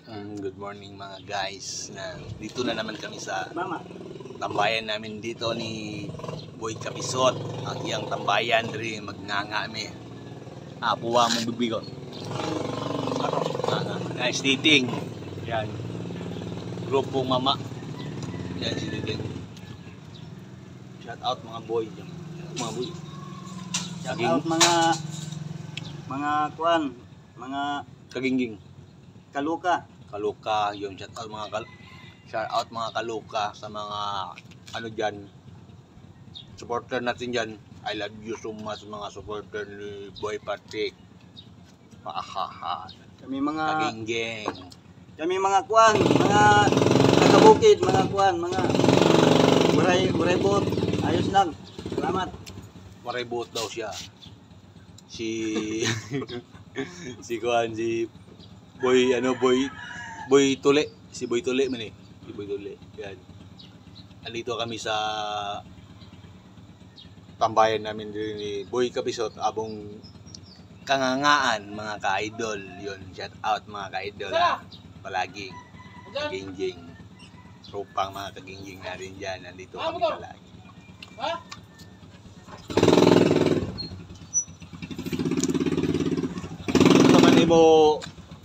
Good morning mga guys. Dito na naman kami sa Mama. tambayan namin dito ni Boy Kapisot. Ang iyang tambayan diri magnanga mi. Puwa mo bibigot. Nice dating. Yan. Grupong mama. Yan si dating. Shout out mga boy. Mga boy. Shout out mga kuan, mga Kagingging. kaluka. Kaluka, yung shout out mga kaluka sa mga ano diyan. Supporter natin diyan. I love you so much mga supporter ni Boy Patrick. Pahaha. Kami mga Kagingging. kuan, mga nakabukid, mga kuan, mga uray bot. Ayos lang. Salamat. Maribot daw siya. Si kuan si Boy Tule. Si Boy Tule man eh. Si Boy Tule. Yan. Andito kami sa tambayan namin din ni Boy Kapisot abong kangangaan mga ka-idol. Yun, shout out mga ka-idol. Palagi. Kagingging. Tropang mga kagingging natin dyan. Nandito kami palagi. Ito naman mo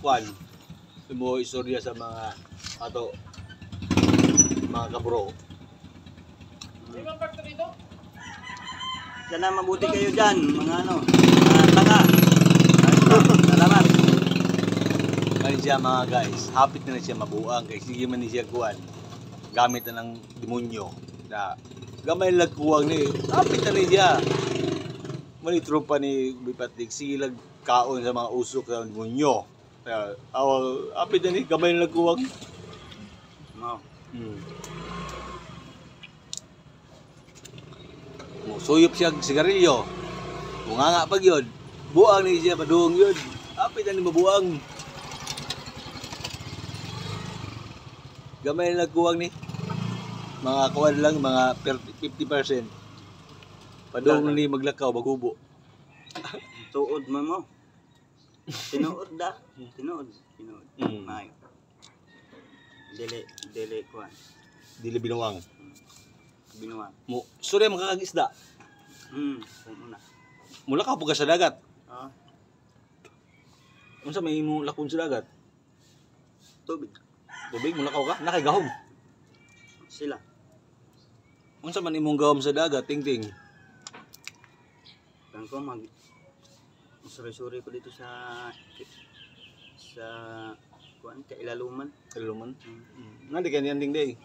Juan, mo istorya sa mga mga kabro. Sana mabuti kayo dyan, mga tanga. Ayos lang. Salamat. Kaya siya mga guys, hapit na siya mabuang kay sige man ni siya kuan. Gamit na ng demonyo na gamay lang kuwang ni. Hapit na siya. Mali tropa ni Bipatik silag kaon sa mga usok sa demonyo. Kaya hapit na ni gamay lang kuwang. No. Suyop siya sigarilyo. Bunganga pag yun. Buang ni siya padung yun. Hapit na ni mabuang. Gamay lang kuwang ni. Mga kuwan lang, mga 50%. Padung ni maglakaw, maghubo. Tuod mo. Tinuod da. Tinuod. May. Dili kuan. Dili binuwang. Binuang. Sorry makakagisda. Una. Mula ka puga sa dagat. Ah, Unsa may imong lakon sa dagat? tubig. Tubig mula ka nakay gahom. Sila. Unsa man imong gahom sa dagat, ting-ting? Kan ko suri-suri ko dito sa kuan kailaluman. Kaluman. Nandi kay ending day.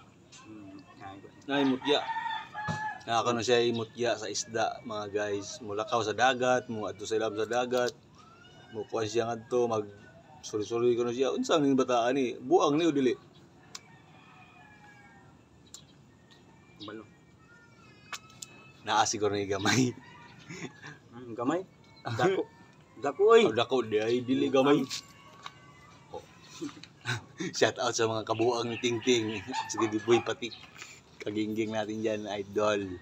Na imutya. Nakakano siya imutya sa isda, mga guys. Mulakaw sa dagat, mo adto sa ilab sa dagat. Mo kuan siya ngadto mag suri-suri kuno siya. Unsa ning bataan ni? Buang ni o dili? Balo. Naa siguro ni gamay. Gamay. Dako. Dako oy. Dako di ay dili gamay. Shout out sa mga kabuang ting-ting. Sige di Boy Patik. Kagingging natin dyan, idol.